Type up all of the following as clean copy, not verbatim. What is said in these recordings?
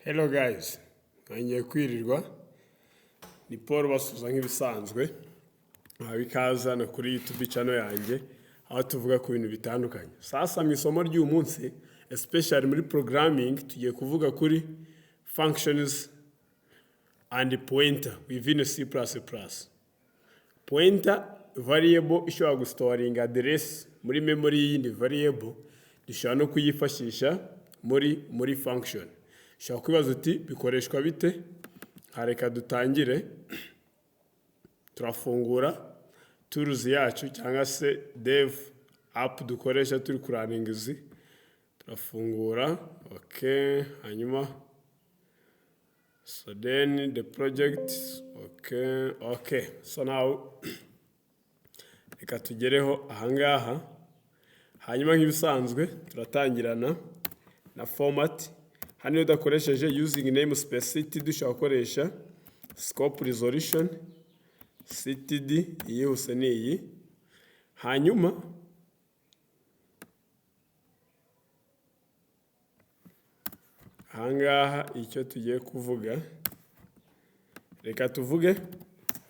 Hello guys, ngiye kwirirwa ni Paul basuza nk'ibisanzwe ikaza no kuri YouTube channel yanjye aho tuvuga ku bintu bitandukanye. Sasa mu isomo ry'uyu munsi especially muri programming tugiye kuvuga kuri functions and pointer within C++. Pointer variable ishobora gustoring address muri memory y'indi variable dushobora no kuyifashisha muri function. Shaka kwibaza uti bikoreshwa bite? Hareka dutangire turafungura tools yacu cyangwa se dev app dukoresha turi kuraningizi. Turafungura okay, hanyuma so then the project okay. So now reka tugereho ahangaha, hanyuma nk'ibisanzwe turatangirana na format. Hano udakoresheje using namespace ctd dushaka gukoresha scope resolution ctd yihuse niyi. Hanyuma ahangaha icyo tugiye kuvuga, reka tuvuge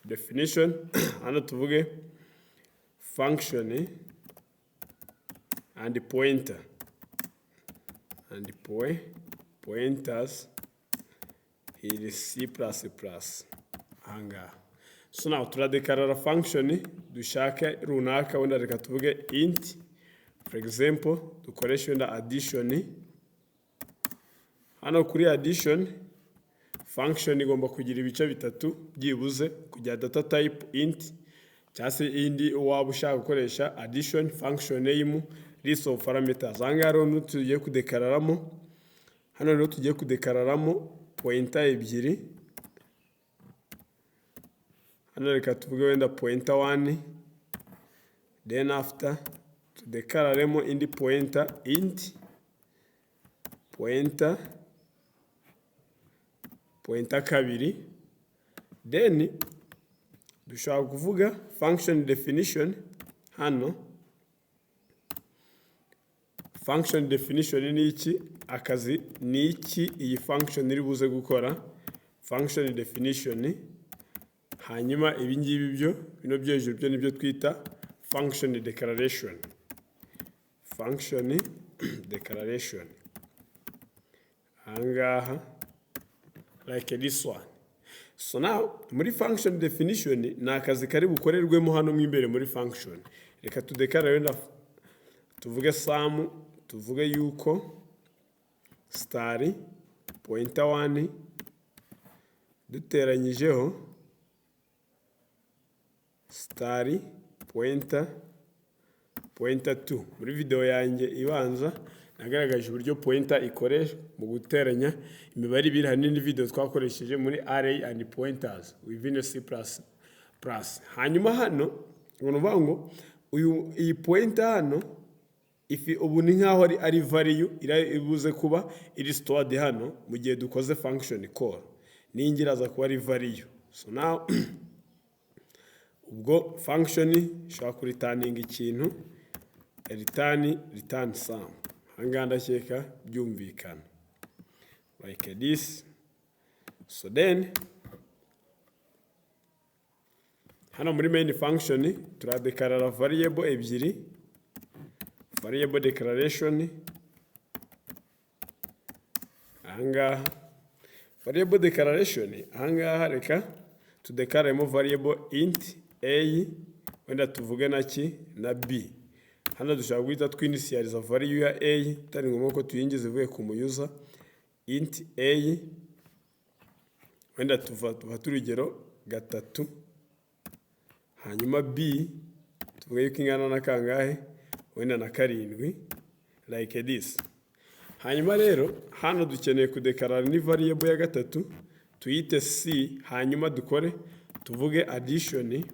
definition. Hano tuvuge function and pointer and pointers in C++. Hanga. So now turadekarara function dushaka runaka, wenda reka tuvuge int. For example, dukoresha wenda addition. Hano kuri addition function igomba kugira ibice bitatu byibuze, kugira data type int cyase indi waba ushaka gukoresha addition function name list of parameters. Hanga rero tugiye kudekararamo, hano rero tugiye kudekararamo pointer ebyiri. Hano reka tuvuge wenda pointer 1, then after tudekararemo indi pointer int pointer kabiri. Then dushaka kuvuga function definition. Hano function definition ni iki, akazi ni iki iyi function iri buze gukora, function definition. Hanyuma ibi ngibi bino byejuru byo nibyo twita function declaration. Function declaration angaha like this one. So now muri function definition ni akazi kari bukorerwemo hano mu imbere muri function. Reka tudekarare wenda tuvuge sum, tuvuge yuko star pointer 1 duteranyijeho star pointer 2. Muri video yanjye ibanza nagaragaje uburyo pointer ikoresha mu guteranya imibare ibiri. Hari n'indi video twakoresheje muri array and pointers within C++. Hanyuma hano ngono ngo iyi pointer hano ubu ni nkaho ari value irabuze kuba iri stored hano mu gihe dukoze function call, ningiraza kuba ari value. So now ubwo function ishobora kuriturning ikintu return sum. Hanga ndakeka byumvikana like this. So then hano muri main function turadekarara variable ebyiri, variable declaration. Hanga variable declaration hanga reka tudekaremo variable int a, wenda tuvuge na b. Hano dushaka guhita twinitializa value ya a, tari ngombwa ko tuyingize ivuye ku muyuza. Int a wenda tuva turugero 3, hanyuma b tuvuge yuko ingana na kangahe, wenda na 7 like this. Hanyuma rero hano dukeneye kudekarara ni variable ya 3 tuyite c, hanyuma dukore tuvuge addition.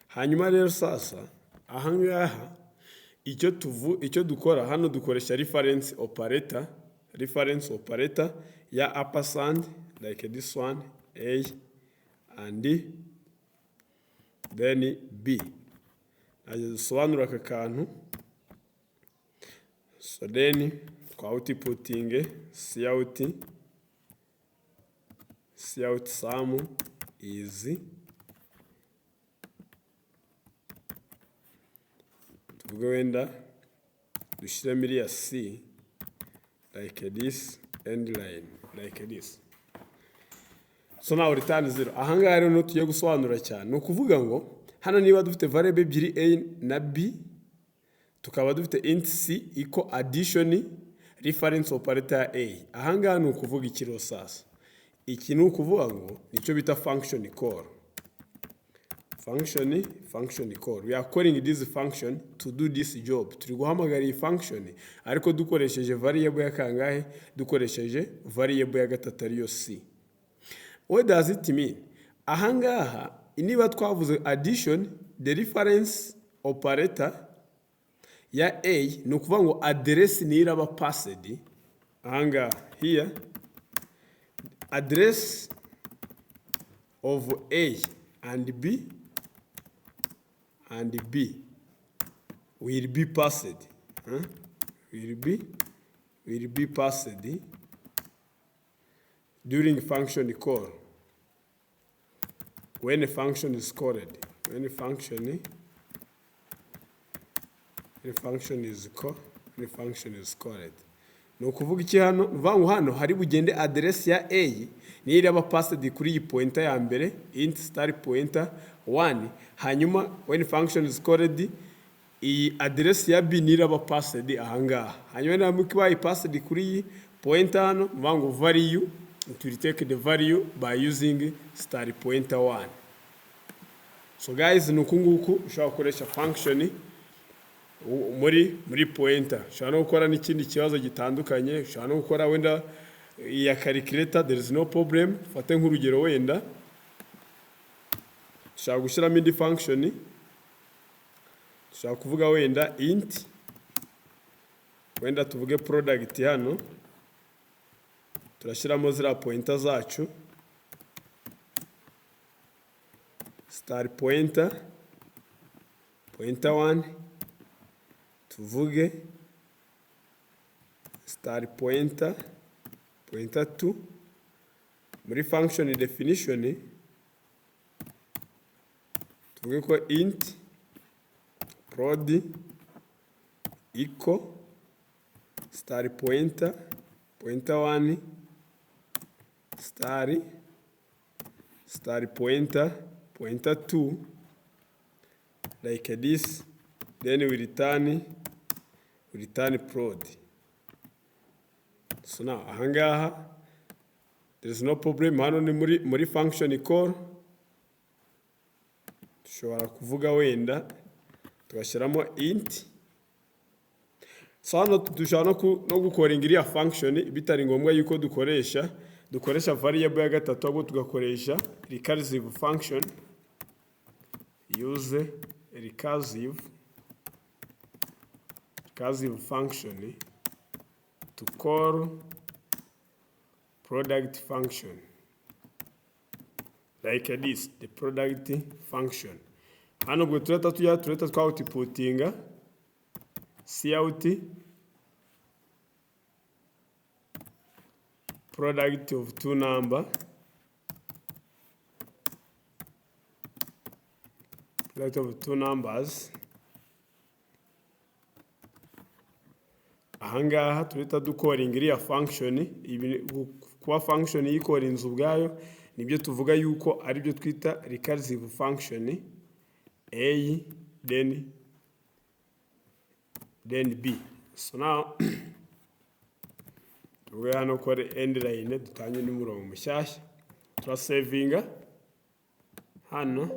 Hanyuma rero sasa ahangaha icyo dukora hano dukoresha reference operator ya ampersand like this one, a and then b. Aje dusobanura aka kantu. So then outputting cout sum is tuvuge wenda dushyiremo iriya c like this end line like this. So now return 0. Ahangaha rero no tugiye gusobanura cyane ni ukuvuga ngo hano niba dufite variable ebyiri a na b tukaba dufite int c equal addition reference operator ya a. Ahangaha ni ukuvuga ikiro sasa. Iki ni ukuvuga ngo nicyo bita function call. Function call. We are calling this function to do this job. Turi guhamagara iyi function ariko dukoresheje variable ya kangahe? Dukoresheje variable ya gatatu ariyo c. What does it mean? Ahangaha niba twavuze addition, the reference operator ya a ni ukuvuga ngo address ni iraba passed. Ahangaha here address of a and b will be passed. Will be passed during function call. When a function is called. When a function is called. No ukuvuga iki hano? Nuvangu hano hari bugende address ya a ni iraba passed kuri iyi pointer ya mbere int star pointer 1. Hanyuma when function is called iyi address ya b ni iraba passed ahangaha. Hanyuma namwe kibaye passed kuri iyi pointer hano nuvangu value to retake the value by using star pointer 1. So guys, nukunguku ushobora gukoresha function muri pointer. Ushobora no gukora n'ikindi kibazo gitandukanye, ushobora no gukora wenda ya calculator, there is no problem. Fate nk'urugero wenda ushobora gushyiramo indi function, ushobora kuvuga wenda int, wenda tuvuge product hano, turashyiramo zira pointer zacu star pointer 1, tuvuge star pointer 2. Muri function definition tuvuge ko int prod equal star pointer 1 star pointer 2 like this, then we return prod. So now ahangaha there is no problem. Hano ni muri function call tushobora kuvuga wenda tugashyiramo int. So hano dushobora no gukoringa iriya function bitari ngombwa yuko dukoresha variable ya gatatu ahubwo tugakoresha recursive function. Use recursive function to call product function like this, the product function. Hano bwo tureta twa outputting cout product of two numbers. Product of two numbers. Ahangaha tureta dukoringa iriya function. Kuba function yikorinza ubwayo nibyo tuvuga yuko ari byo twita recursive function a then b. So now tuvuge hano kore end line dutanye n'umurongo mushyashya, turasavinga hano.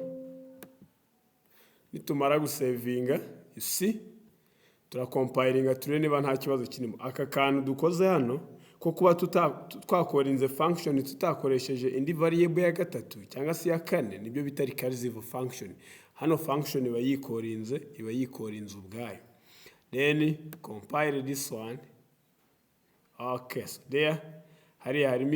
Nitumara gusavinga isi turakompilinga turebe niba nta kibazo kirimo. Aka kantu dukoze hano ko kuba twakorinze function tutakoresheje indi variable ya gatatu cyangwa se ya kane nibyo bita recursive function. Hano function iba yikorinze ubwayo. Then compile this one. Okay, so there harimo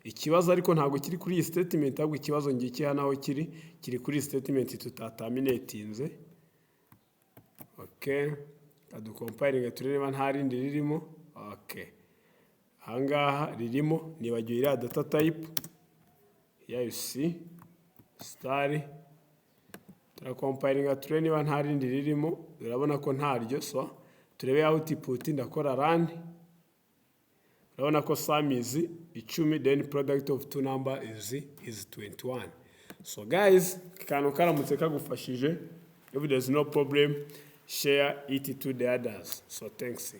ikibazo ariko ntabwo kiri kuri iyi statement, ahubwo ikibazo ngiki hano aho kiri kuri statement tutataminatinze. Okay, kadukompayiringa turebe niba nta rindi ririmo. Okay, ahangaha ririmo, nibagiwe iriya data type. Here you see star, turakompayiringa turebe niba nta rindi ririmo. Urabona ko ntaryo, so turebe output, ndakora run. Urabona ko sum is 10, then product of two number is 21. So guys, kantu karamutse kagufashije, if there's no problem, share it to the others. So thanks.